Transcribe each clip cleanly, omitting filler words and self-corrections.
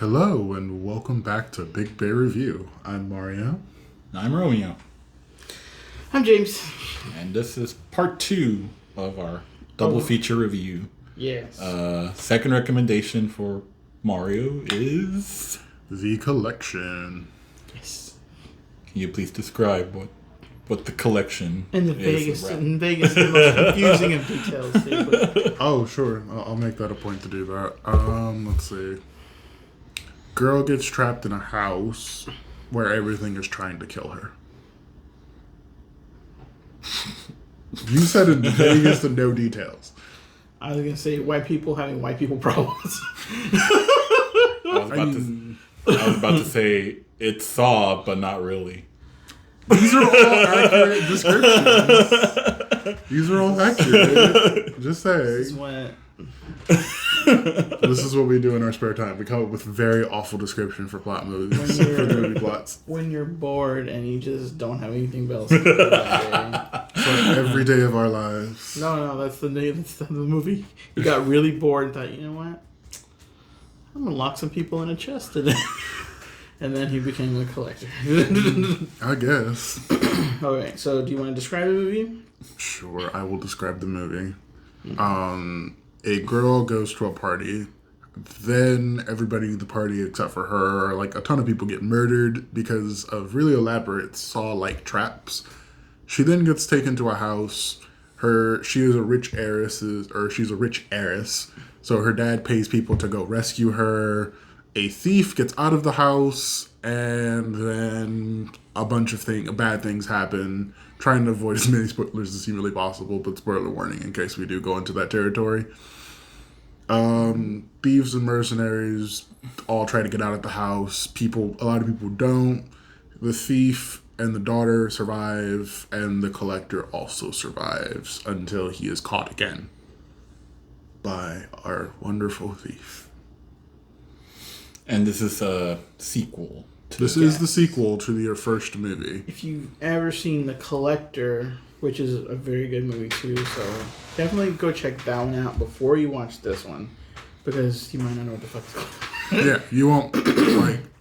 Hello and welcome back to Big Bear Review. I'm Mario. I'm Romeo. I'm James. And this is part 2 of our double feature review. Yes. Second recommendation for Mario is... The Collection. Yes. Can you please describe what the collection In is? Vegas, the most confusing of details. Oh, sure. I'll make that a point to do that. Let's see. Girl gets trapped in a house where everything is trying to kill her. You said in Vegas and no details. I was going to say white people having white people problems. I was about to say it's Saw, but not really. These are all accurate descriptions. These are all accurate. Just saying. This is what we do in our spare time. We come up with very awful description for plot movies. For the movie plots. When you're bored and you just don't have anything else to do that day. It's like every day of our lives. No, that's the movie. You got really bored and thought, you know what? I'm going to lock some people in a chest today. And then he became a collector. I guess. Okay, so do you want to describe the movie? Sure, I will describe the movie. A girl goes to a party. Then everybody at the party except for her, like a ton of people get murdered because of really elaborate saw-like traps. She then gets taken to a house. She's a rich heiress, so her dad pays people to go rescue her. A thief gets out of the house, and then a bunch of bad things happen. Trying to avoid as many spoilers as humanly possible, but spoiler warning in case we do go into that territory. Thieves and mercenaries all try to get out of the house. A lot of people don't. The thief and the daughter survive, and the collector also survives until he is caught again by our wonderful thief. And this is a sequel. This is the sequel to your first movie. If you've ever seen The Collector, which is a very good movie too, so definitely go check that one out before you watch this one, because you might not know what the fuck it's called. Yeah, you won't.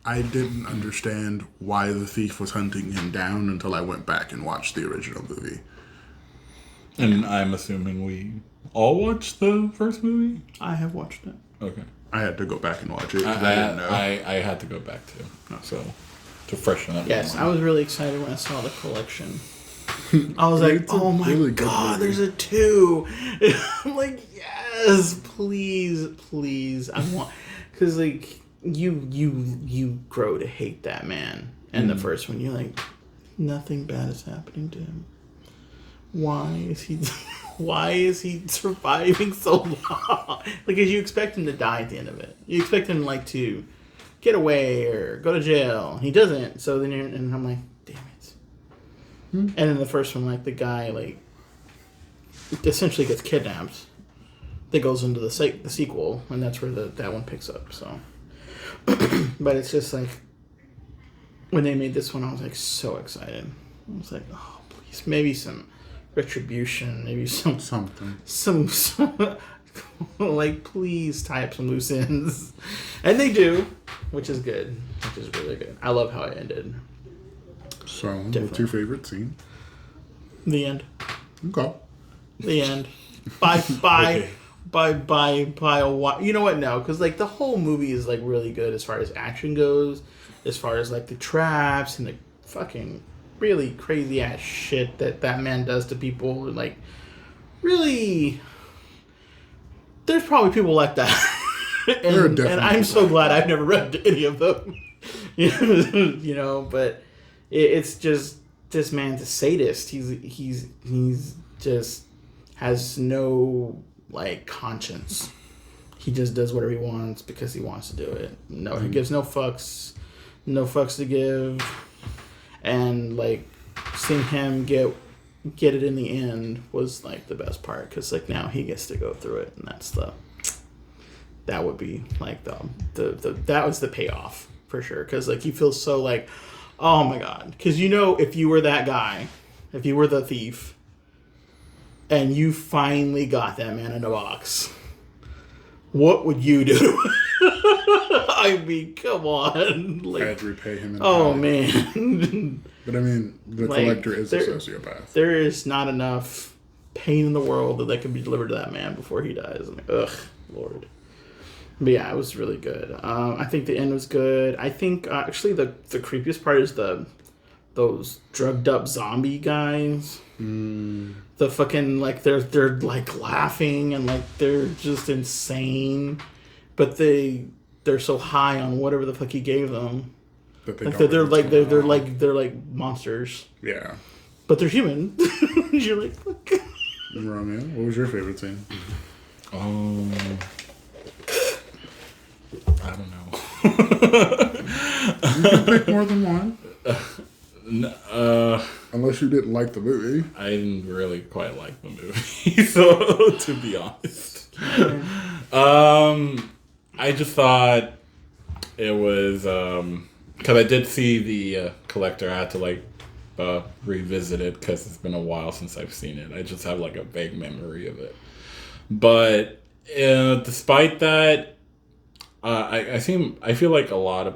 I didn't understand why the thief was hunting him down until I went back and watched the original movie. And I'm assuming we all watched the first movie? I have watched it. Okay. I had to go back and watch it because I didn't know. I had to go back too, so to freshen up. Yes, I was really excited when I saw The Collection. I was like, oh my really god, there's a 2. I'm like, yes, please. I want, because like you grow to hate that man. And the first one, you're like, nothing bad is happening to him. Why is he surviving so long? Like, you expect him to die at the end of it. You expect him to get away or go to jail. He doesn't. So then and I'm like, damn it. And then the first one, the guy essentially gets kidnapped. That goes into the sequel, and that's where that one picks up. So, but it's just when they made this one, I was so excited. I was like, oh please, maybe some retribution, maybe something, some please tie up some loose ends. And they do, which is good, which is really good. I love how it ended. So, what's your favorite scene? The end. Okay. The end. Bye a while. You know what? No, because the whole movie is really good as far as action goes, as far as the traps and the fucking really crazy ass shit that man does to people. Really, there's probably people like that. and I'm so glad I've never read any of them. But it's just, this man's a sadist. He's just has no conscience. He just does whatever he wants because he wants to do it. No, he gives no fucks to give. And seeing him get it in the end was the best part, because now he gets to go through it, and that would be that was the payoff for sure, because he feels so oh my god, because if you were that guy, if you were the thief and you finally got that man in a box, what would you do? I mean, come on. I had to repay him. Man. But I mean, the collector is a sociopath. There is not enough pain in the world that can be delivered to that man before he dies. I'm like, ugh, Lord. But yeah, it was really good. I think the end was good. I think actually the creepiest part is those drugged up zombie guys. The fucking they're like laughing and like they're just insane, but they're so high on whatever the fuck he gave them. They're like monsters. Yeah. But they're human. You're like, fuck. Romeo, what was your favorite scene? I don't know. You can pick more than one. Unless you didn't like the movie. I didn't really quite like the movie, so to be honest. I just thought it was because I did see the collector. I had to revisit it because it's been a while since I've seen it. I just have like a vague memory of it. But despite that, I feel like a lot of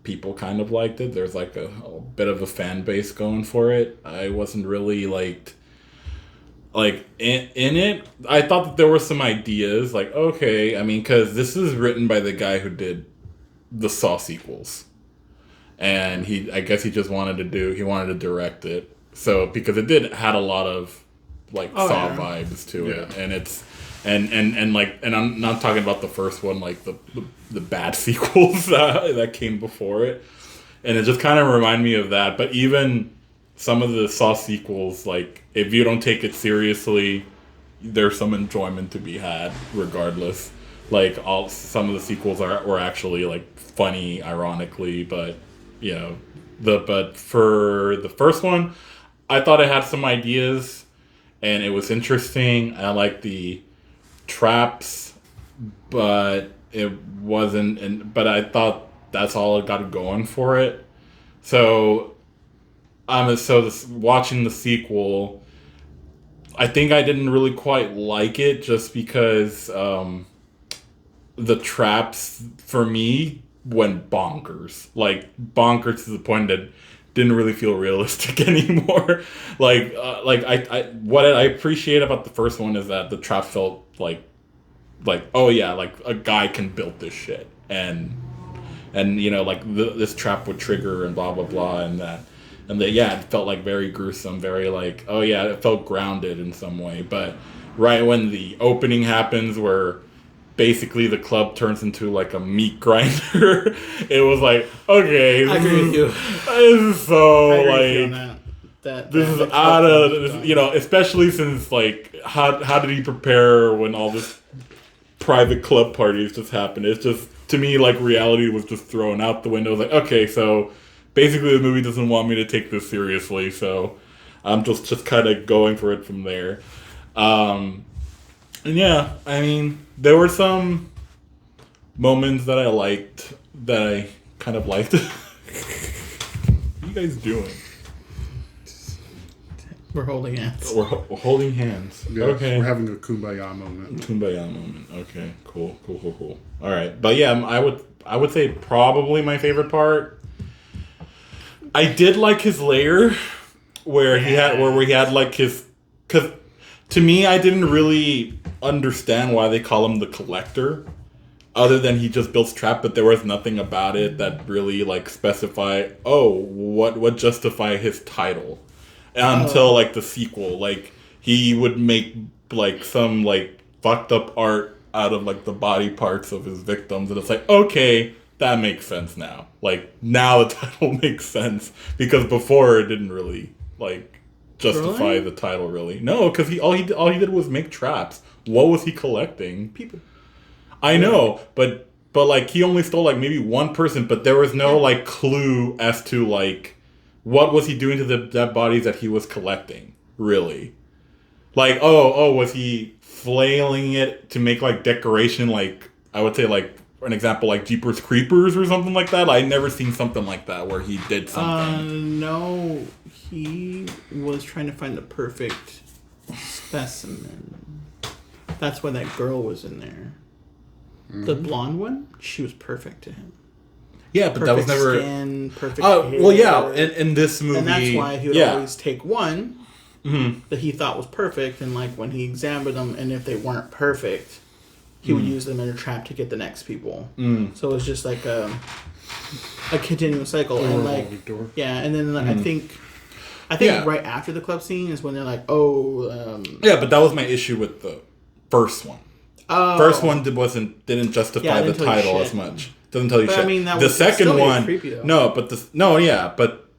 people kind of liked it. There's like a bit of a fan base going for it. I wasn't really like in it. I thought that there were some ideas like, okay, I mean, because this is written by the guy who did the Saw sequels, and I guess he just wanted to direct it. So because it had a lot of Saw vibes to it, and it's and I'm not talking about the first one, like the bad sequels that came before it, and it just kind of reminded me of that. But even some of the Saw sequels, like if you don't take it seriously, there's some enjoyment to be had regardless. Like some of the sequels were actually like funny, ironically, but but for the first one, I thought it had some ideas, and it was interesting. I liked the traps, but it wasn't. But I thought that's all it got going for it. So watching the sequel, I think I didn't really quite like it just because the traps for me went bonkers to the point that didn't really feel realistic anymore. What I appreciate about the first one is that the trap felt like oh yeah, like a guy can build this shit, and this trap would trigger and blah blah blah, and it felt like very gruesome, very like, oh yeah, it felt grounded in some way. But right when the opening happens, where basically the club turns into like a meat grinder, it was like, okay, I agree with you. This is so like this is out of especially since like how did he prepare when all this private club parties just happened? It's just, to me, like reality was just thrown out the window. Like, okay, so basically the movie doesn't want me to take this seriously, so I'm just kind of going for it from there. And yeah, I mean, there were some moments that I kind of liked. What are you guys doing? We're holding hands. We're holding hands. Yeah, okay. We're having a kumbaya moment. Okay. Cool. All right. But yeah, I would say probably my favorite part. I did like his lair where he had like his, cuz to me I didn't really understand why they call him the collector, other than he just builds trap, but there was nothing about it that really like specify what justify his title. Until like the sequel, like he would make like some like fucked up art out of like the body parts of his victims, and it's like, okay, that makes sense now. Like now the title makes sense, because before it didn't really like justify the title really. No, because all he did was make traps. What was he collecting? People. I know, but like he only stole like maybe one person, but there was no like clue as to like what was he doing to the dead bodies that he was collecting, really? Like, was he flailing it to make, like, decoration, like, I would say, like, for an example, like Jeepers Creepers or something like that? I'd never seen something like that where he did something. No, he was trying to find the perfect specimen. That's why that girl was in there. The blonde one, she was perfect to him. Yeah, but Perfect that was never skin, perfect Oh, hair. well, yeah, in this movie... And that's why he would yeah. always take one that he thought was perfect, and like when he examined them, and if they weren't perfect, he would use them in a trap to get the next people. So it was just like a continuous cycle. And like, yeah, and then I think right after the club scene is when they're like, yeah, but that was my issue with the first one. Oh. First one didn't justify the title as much. Doesn't tell you shit. I mean, that the was second still one, creepy, though. but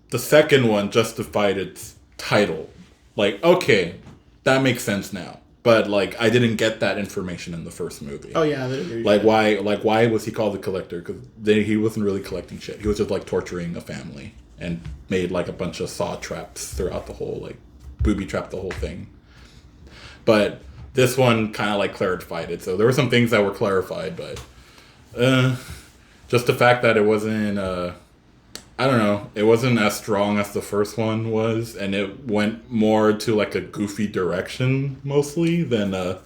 the second one justified its title. Like, okay, that makes sense now. But like, I didn't get that information in the first movie. Oh yeah, why was he called the collector? Because he wasn't really collecting shit. He was just like torturing a family and made like a bunch of saw traps throughout the whole, like booby trap the whole thing. But this one kind of like clarified it. So there were some things that were clarified, but just the fact that it wasn't, I don't know, it wasn't as strong as the first one was, and it went more to like a goofy direction mostly than a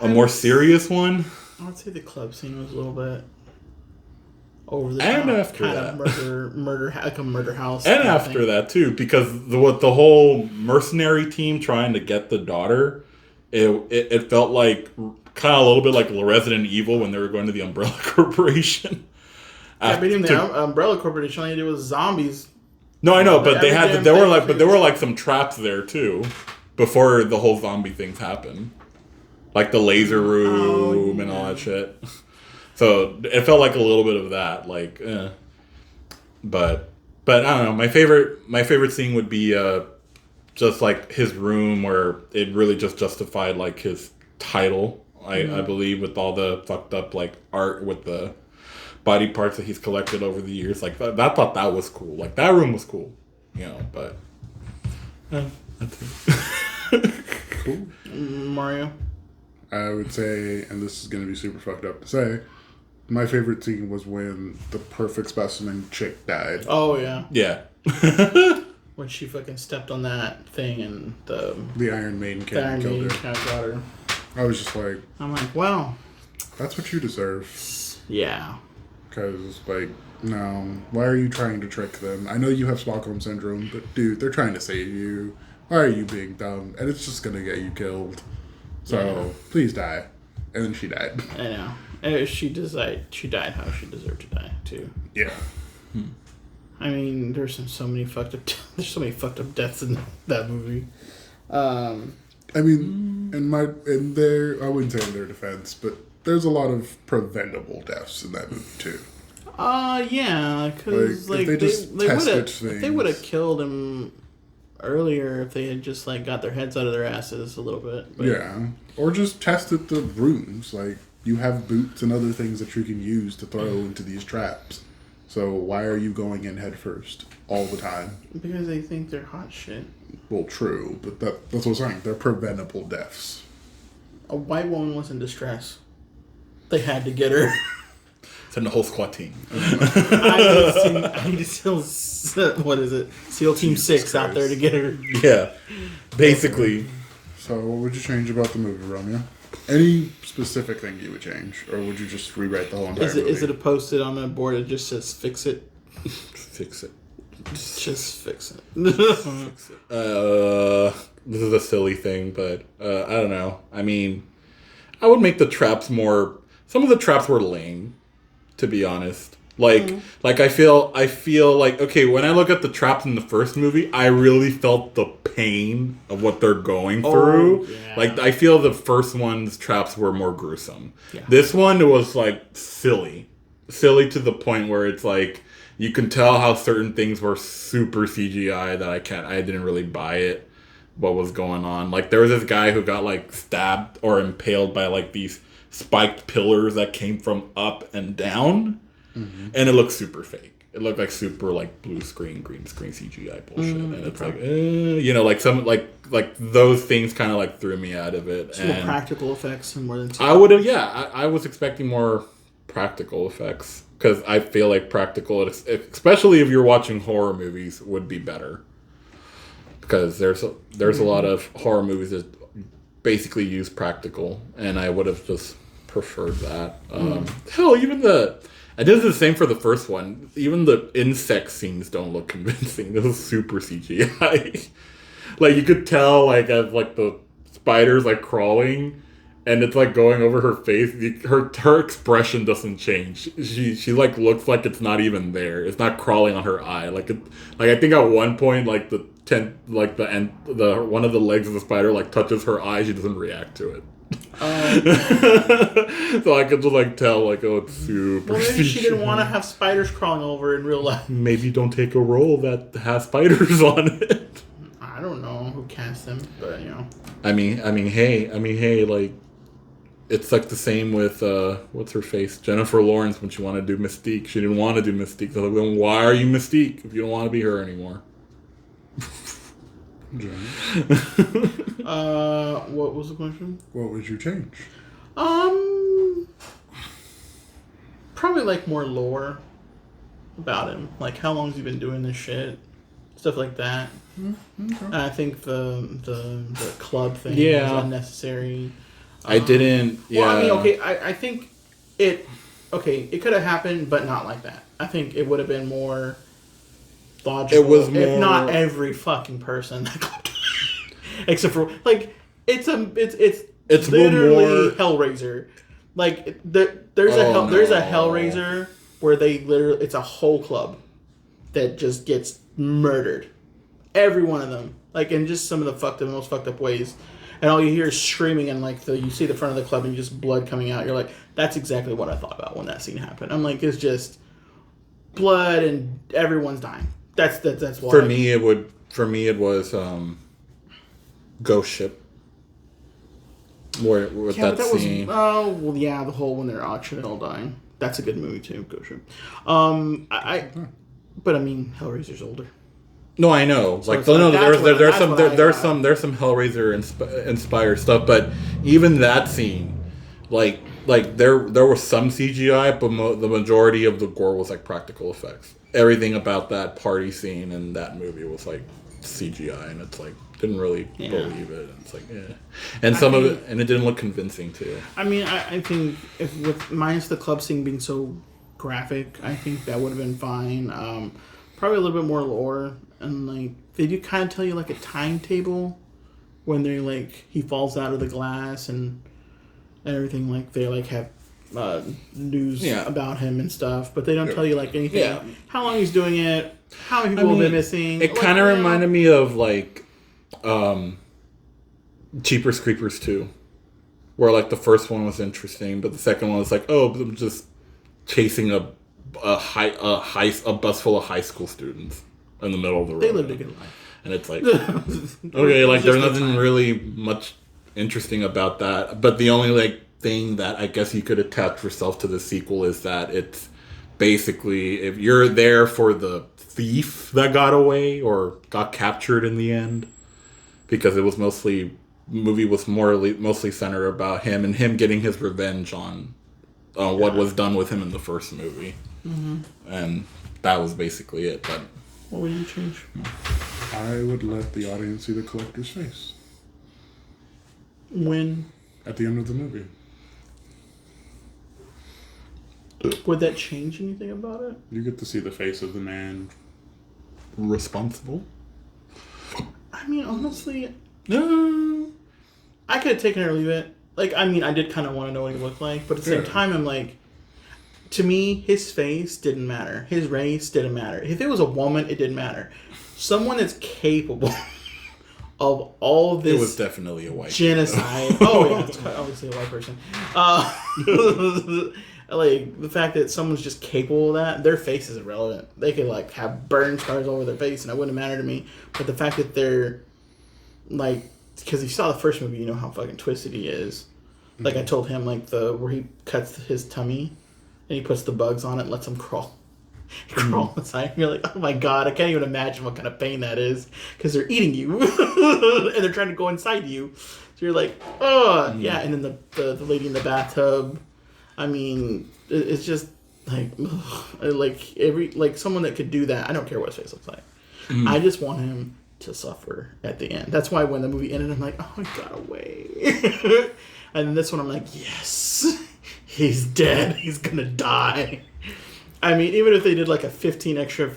more serious one. I would say the club scene was a little bit over the and top, after kind that, of murder, like a murder house. And after that too, because the whole mercenary team trying to get the daughter, it felt like kind of a little bit like Resident Evil when they were going to the Umbrella Corporation. Yeah, but even the Umbrella Corporation, all you did was zombies. No, I know, but there were like some traps there too, before the whole zombie things happened, like the laser room and all that shit. So it felt like a little bit of that, like, but I don't know. My favorite scene would be just like his room, where it really just justified like his title. I believe, with all the fucked up like art with the body parts that he's collected over the years. Like I thought that was cool. Like that room was cool, but that's it. Cool. Mario? I would say, and this is going to be super fucked up to say, my favorite scene was when the perfect specimen chick died. Oh, yeah. Yeah. When she fucking stepped on that thing and the Iron Maiden came killed her. I was just like... I'm like, wow. That's what you deserve. Yeah. Because, like, no. Why are you trying to trick them? I know you have Stockholm Syndrome, but, dude, they're trying to save you. Why are you being dumb? And it's just going to get you killed. So, please die. And then she died. I know. And she died how she deserved to die, too. Yeah. I mean, there's so many fucked up deaths in that movie. I mean, I wouldn't say in their defense, but there's a lot of preventable deaths in that movie too. Yeah, because like, they would have killed him earlier if they had just like got their heads out of their asses a little bit. But. Yeah, or just tested the rooms. Like, you have boots and other things that you can use to throw into these traps. So why are you going in head first all the time? Because they think they're hot shit. Well, true, but that's what I'm saying. They're preventable deaths. A white woman was in distress. They had to get her. Send the whole squad team. I need to what is it? SEAL Team 6 out there to get her. Yeah, basically. So what would you change about the movie, Romeo? Any specific thing you would change? Or would you just rewrite the whole entire movie? Is it a post-it on a board that just says, fix it? Fix it. Just fix it. Fix it. This is a silly thing, but I don't know. I mean, I would make the traps more... Some of the traps were lame, to be honest. Like I feel like, okay, when I look at the traps in the first movie, I really felt the pain of what they're going through. Yeah. Like, I feel the first one's traps were more gruesome. Yeah. This one was like silly to the point where it's like you can tell how certain things were super CGI that I didn't really buy it. What was going on? Like, there was this guy who got like stabbed or impaled by like these spiked pillars that came from up and down. Mm-hmm. And it looked super fake. It looked like super like blue screen, green screen CGI bullshit. And it's like, like some like those things kind of like threw me out of it. Some more practical effects and more than I was expecting more practical effects, because I feel like practical, especially if you're watching horror movies, would be better. Because there's a lot of horror movies that basically use practical, and I would have just preferred that. Hell, even I did the same for the first one. Even the insect scenes don't look convincing. This is super CGI. Like, you could tell, like, as, like, the spider's, like, crawling, and it's, like, going over her face. Her expression doesn't change. She like, looks like it's not even there. It's not crawling on her eye. Like, I think at one point, like, one of the legs of the spider, like, touches her eye. She doesn't react to it. So I could just, like, tell, like, oh, it's super. Well, maybe she didn't want to have spiders crawling over in real life. Maybe don't take a role that has spiders on it. I don't know who cast them, but you know. I mean, hey, like, it's like the same with what's her face, Jennifer Lawrence, when she wanted to do Mystique. She didn't want to do Mystique. So, like, then why are you Mystique if you don't want to be her anymore? What was the question? What would you change? Probably like more lore about him. Like, how long has he been doing this shit? Stuff like that. Okay. I think the club thing Yeah. was unnecessary. I didn't. Yeah. Well, I mean, okay. I think it could have happened, but not like that. I think it would have been more logical. It was if more- not every fucking person, except for like it's literally more- Hellraiser. Like there's a Hellraiser where they literally it's a whole club that just gets murdered. Every one of them, like in just some of the most fucked up ways. And all you hear is screaming, and like you see the front of the club, and just blood coming out. You're like, that's exactly what I thought about when that scene happened. I'm like, it's just blood, and everyone's dying. That's why. For me, it was Ghost Ship. Where with that scene. Oh well, yeah, the whole when they're auctioned and all dying. That's a good movie too. Ghost Ship. But I mean, Hellraiser's older. No, I know. So like, it's like, no, that's there's what some Hellraiser inspired stuff, but even that scene, like there was some CGI, but the majority of the gore was like practical effects. Everything about that party scene in that movie was like CGI, and it's like didn't really believe it. And it's like, yeah, and it didn't look convincing too. I mean, I think if with minus the club scene being so graphic, I think that would have been fine. Probably a little bit more lore. And, like, they do kind of tell you, like, a timetable when they're, like, he falls out of the glass and everything. Like, they, like, have news about him and stuff. But they don't tell you, like, anything. Yeah. How long he's doing it. How many people have been missing. It kind of reminded me of, like, Jeepers Creepers 2. Where, like, the first one was interesting, but the second one was like, oh, I'm just chasing a bus full of high school students in the middle of the road. They lived a good life. And it's like, okay, like there's nothing really much interesting about that. But the only like thing that I guess you could attach yourself to the sequel is that it's basically if you're there for the thief that got away or got captured in the end, because it was mostly centered about him and him getting his revenge on what was done with him in the first movie. Mm-hmm. And that was basically it. But what would you change? I would let the audience see the collector's face. When? At the end of the movie. Would that change anything about it? You get to see the face of the man responsible. I mean, honestly, no. I could have taken it or leave it. Like, I mean, I did kind of want to know what he looked like, but at the same time, I'm like, to me, his face didn't matter. His race didn't matter. If it was a woman, it didn't matter. Someone that's capable of all this. It was definitely a white genocide. Oh yeah, it's obviously a white person. Like the fact that someone's just capable of that, their face is irrelevant. They could like have burn scars all over their face, and it wouldn't matter to me. But the fact that they're like, because you saw the first movie, you know how fucking twisted he is. Like I told him, like where he cuts his tummy and he puts the bugs on it and lets them crawl. Crawl inside. You're like, oh my god, I can't even imagine what kind of pain that is, because they're eating you and they're trying to go inside you. So you're like, oh yeah. And then the lady in the bathtub. I mean, it's just like, like someone that could do that. I don't care what his face looks like. I just want him to suffer at the end. That's why when the movie ended, I'm like, oh, he got away. And this one, I'm like, yes. he's dead. He's gonna die. I mean, even if they did like a 15 extra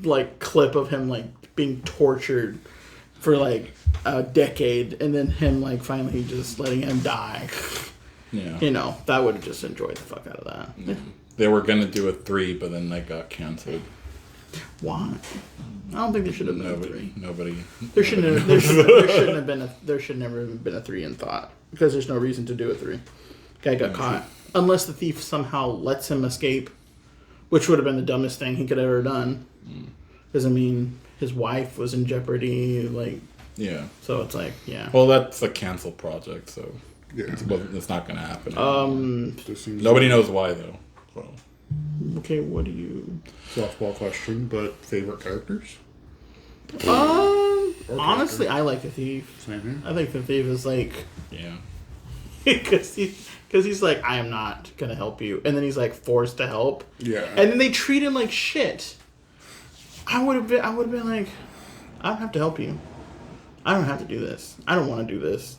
like clip of him like being tortured for like a decade, and then him like finally just letting him die. Yeah. You know, that would have just enjoyed the fuck out of that. Yeah. They were gonna do a 3, but then they got canceled. Why? I don't think there should have been a 3. Nobody. There should never have been a 3 in thought, because there's no reason to do a 3. Guy got caught. Unless the thief somehow lets him escape, which would have been the dumbest thing he could have ever done. Because I mean, his wife was in jeopardy, like. Yeah. So it's like, yeah. Well, that's a canceled project, so Yeah. it's not gonna happen. Nobody knows why though. So. Okay, what do you? Softball question, but favorite characters? Honestly, I like the thief. Same here. I think the thief is like, Yeah. because he's like, I am not gonna help you, and then he's like forced to help. Yeah. And then they treat him like shit. I would have been like, I don't have to help you. I don't have to do this. I don't want to do this.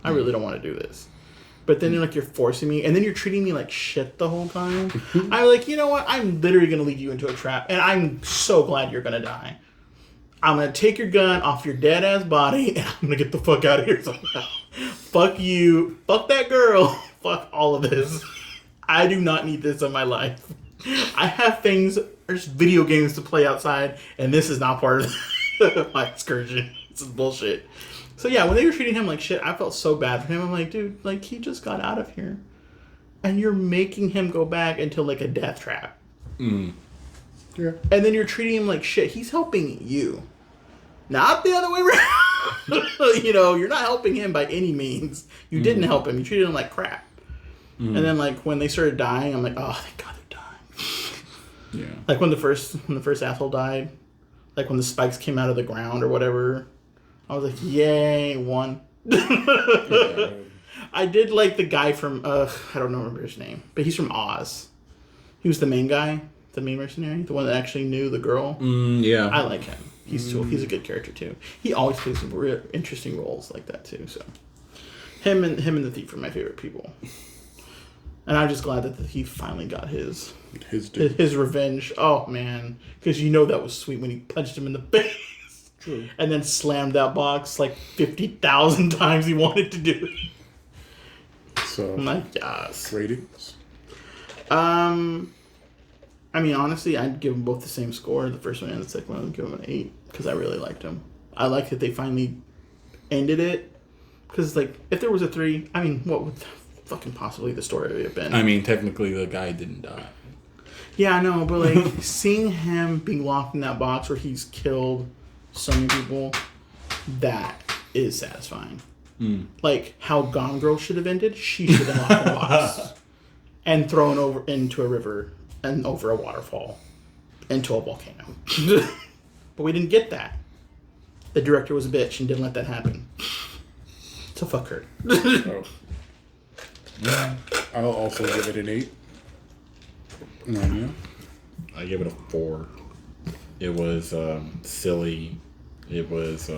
I really don't want to do this. But then you're forcing me, and then you're treating me like shit the whole time. I'm like, you know what? I'm literally going to lead you into a trap, and I'm so glad you're going to die. I'm going to take your gun off your dead-ass body, and I'm going to get the fuck out of here somehow. Fuck you. Fuck that girl. Fuck all of this. I do not need this in my life. I have things, there's video games to play outside, and this is not part of my excursion. This is bullshit. So yeah, when they were treating him like shit, I felt so bad for him. I'm like, dude, like he just got out of here, and you're making him go back into like a death trap. Yeah. And then you're treating him like shit. He's helping you, not the other way around. You know, you're not helping him by any means. You didn't help him. You treated him like crap. And then like when they started dying, I'm like, oh, thank God they're dying. Yeah. Like when the first asshole died, like when the spikes came out of the ground or whatever. I was like, yay, one. Yeah. I did like the guy from, I don't remember his name, but he's from Oz. He was the main guy, the main mercenary, the one that actually knew the girl. Yeah. I like him. He's he's a good character too. He always plays some real interesting roles like that too. So him and the thief are my favorite people. And I'm just glad that the thief finally got his revenge. Oh man, because you know that was sweet when he punched him in the face. True. And then slammed that box like 50,000 times he wanted to do it. So, My gosh. ratings? I mean, honestly, I'd give them both the same score. The first one and the second one, I'd give them an 8 because I really liked them. I like that they finally ended it. Because, like, if there was a 3, I mean, what would fucking possibly the story have been? I mean, technically, the guy didn't die. Yeah, I know, but, like, seeing him being locked in that box where he's killed so many people, that is satisfying. Like how Gone Girl should have ended. She should have locked the box and thrown over into a river and over a waterfall into a volcano. But we didn't get that. The director was a bitch and didn't let that happen. So fuck her. Oh. I'll also give it an 8. Yeah. I give it a 4. It was silly. It was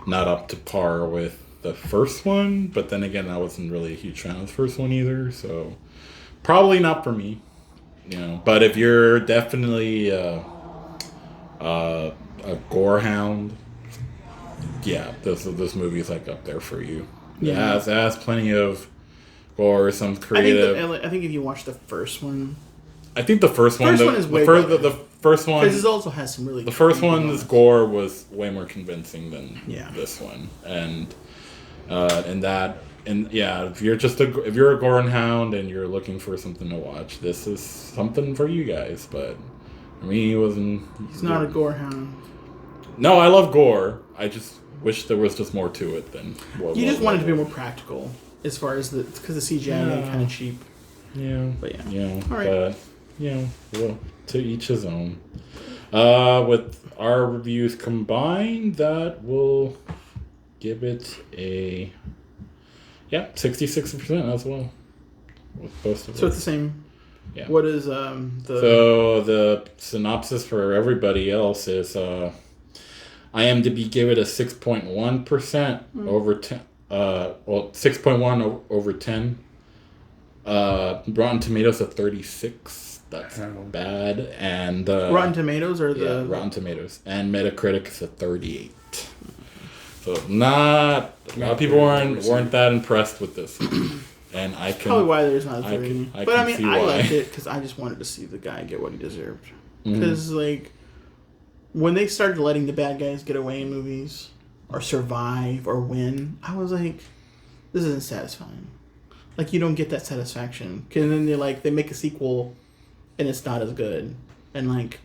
not up to par with the first one, but then again, I wasn't really a huge fan of the first one either, so probably not for me. You know, but if you're definitely a gore hound, yeah, this movie is like up there for you. Yeah, it has plenty of gore, some creative. I think if you watch the first one. I think the first one is way better. The first one, because it also has some really. The first one's gore was way more convincing than this one, and if you're a gorehound and you're looking for something to watch, this is something for you guys. But for me, he wasn't. He's not a gorehound. No, I love gore. I just wish there was just more to it than. You just wanted to be more practical as far as because the CGI made it kind of cheap. Yeah, but all right. But well, to each his own. With our reviews combined, that will give it a 66% as well. With both of so it's the same. Yeah. What is So the synopsis for everybody else is IMDb give it a 6.1% over 10. 6.1 over 10. Rotten Tomatoes at 36. That's bad. And Rotten Tomatoes or the... Yeah, Rotten Tomatoes. And Metacritic is at 38. So not... A lot of people weren't that impressed with this. And I can... Probably why there's not a 30. I liked it because I just wanted to see the guy get what he deserved. Because, like, when they started letting the bad guys get away in movies, or survive, or win, I was like, this isn't satisfying. Like, you don't get that satisfaction. Because then they make a sequel, and it's not as good. And, like,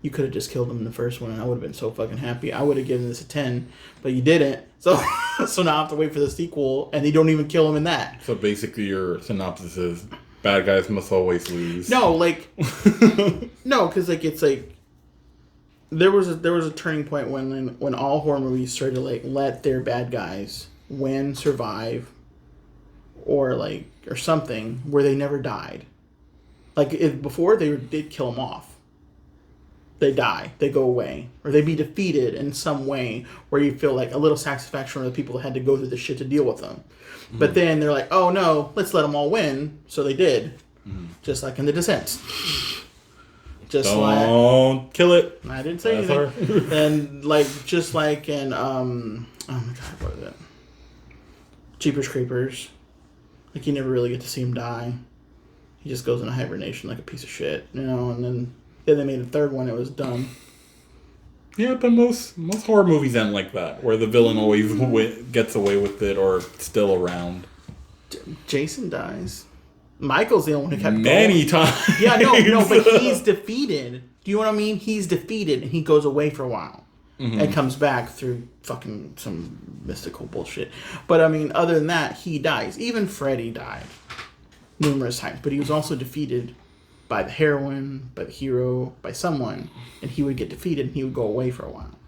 you could have just killed him in the first one, and I would have been so fucking happy. I would have given this a 10, but you didn't. So now I have to wait for the sequel, and they don't even kill him in that. So basically your synopsis is, bad guys must always lose. No, like... no, because, like, it's like... There was a turning point when all horror movies started to, like, let their bad guys win, survive, or something, where they never died. Like, before, they'd kill them off. They die. They go away. Or they be defeated in some way where you feel like a little satisfaction for the people that had to go through the shit to deal with them. Mm-hmm. But then they're like, oh no, let's let them all win. So they did. Mm-hmm. Just like in The Descent. Don't kill it. I didn't say anything. And just like in, oh my god, what is it? Jeepers Creepers. Like, you never really get to see him die. He just goes into hibernation like a piece of shit, and then they made a third one. It was dumb. Yeah, but most horror movies end like that, where the villain always gets away with it or still around. Jason dies. Michael's the only one who kept many times. Yeah, no, but he's defeated. Do you know what I mean? He's defeated, and he goes away for a while, and comes back through fucking some mystical bullshit. But I mean, other than that, he dies. Even Freddy died numerous times, but he was also defeated by the heroine, by the hero, by someone, and he would get defeated and he would go away for a while.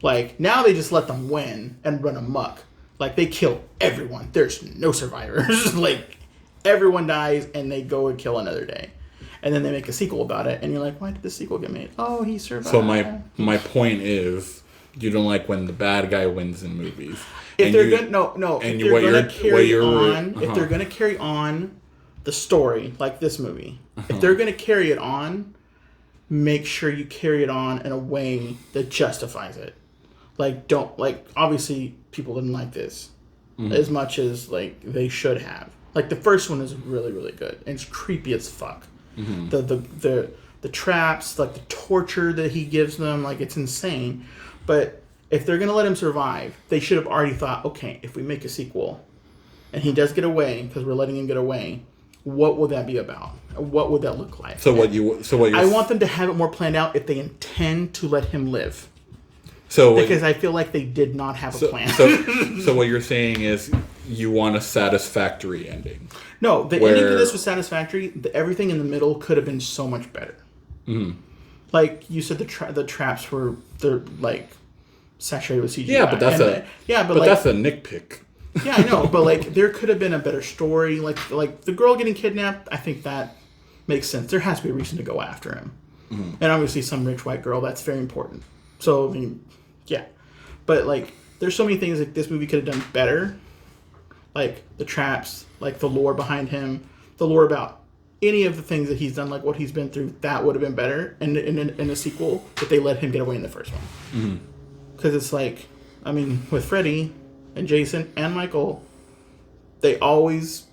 Like, now they just let them win and run amok. Like, they kill everyone. There's no survivors. Like, everyone dies and they go and kill another day. And then they make a sequel about it, and you're like, why did the sequel get made? Oh, he survived. So my point is, you don't like when the bad guy wins in movies. If they're gonna carry on the story, like this movie, if they're going to carry it on, make sure you carry it on in a way that justifies it. Like, obviously people didn't like this as much as, like, they should have. Like, the first one is really, really good. And it's creepy as fuck. Mm-hmm. The traps, like, the torture that he gives them, like, it's insane. But if they're going to let him survive, they should have already thought, okay, if we make a sequel, and he does get away, because we're letting him get away, what would that be about? What would that look like? I want them to have it more planned out if they intend to let him live. Because I feel like they did not have a plan. So what you're saying is you want a satisfactory ending. No, the ending to this was satisfactory. Everything in the middle could have been so much better. Mm-hmm. Like you said, the traps were like saturated with CGI. Yeah, but that's that's a nitpick. Yeah, I know, but like there could have been a better story. Like the girl getting kidnapped, I think that makes sense. There has to be a reason to go after him, and obviously some rich white girl. That's very important. So I mean, yeah, but like there's so many things that this movie could have done better, like the traps, like the lore behind him, the lore about any of the things that he's done, like what he's been through. That would have been better in a sequel if they let him get away in the first one. Because it's like, I mean, with Freddy and Jason and Michael, they always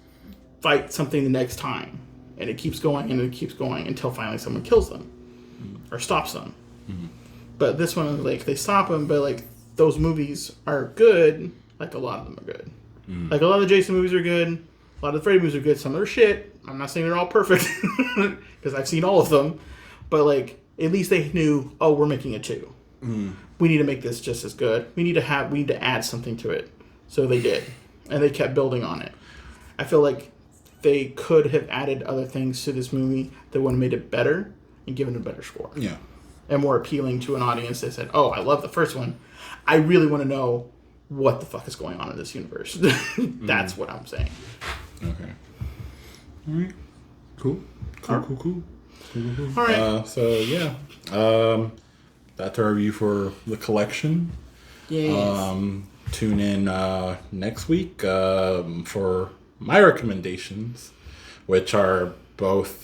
fight something the next time. And it keeps going and it keeps going until finally someone kills them. Or stops them. But this one, like, they stop them, but, like, those movies are good. Like, a lot of them are good. Like, a lot of the Jason movies are good. A lot of the Freddy movies are good. Some of them are shit. I'm not saying they're all perfect. Because I've seen all of them. But, like, at least they knew, oh, we're making a 2. We need to make this just as good. We need to add something to it. So they did. And they kept building on it. I feel like they could have added other things to this movie that would have made it better and given it a better score. Yeah. And more appealing to an audience that said, oh, I love the first one. I really want to know what the fuck is going on in this universe. That's what I'm saying. Okay. All right. Cool. All right. So, yeah. That's our review for the collection. Yes. Tune in next week for my recommendations which are both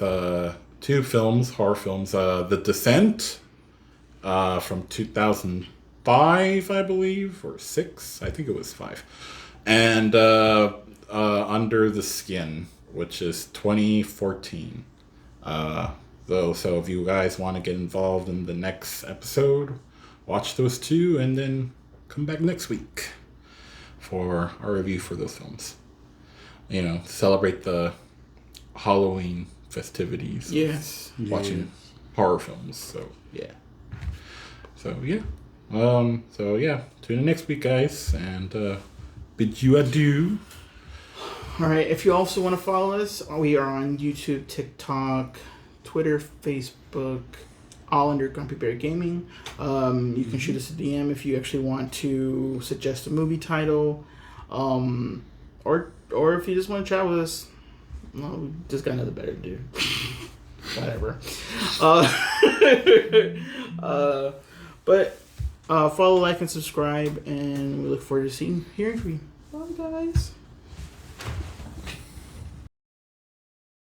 two films, horror films. The Descent from 2005, I believe, or 6. I think it was 5. And Under the Skin, which is 2014. So if you guys want to get involved in the next episode, watch those two and then come back next week for our review for those films. Celebrate the Halloween festivities. Yes. Watching horror films. So yeah. Tune in next week, guys, and bid you adieu. All right. If you also want to follow us, we are on YouTube, TikTok, Twitter, Facebook, all under Grumpy Bear Gaming. You can shoot us a DM if you actually want to suggest a movie title, or if you just want to chat with us. Well, we just got nothing better to do. Whatever. But follow, like, and subscribe, and we look forward to hearing from you. Bye, guys.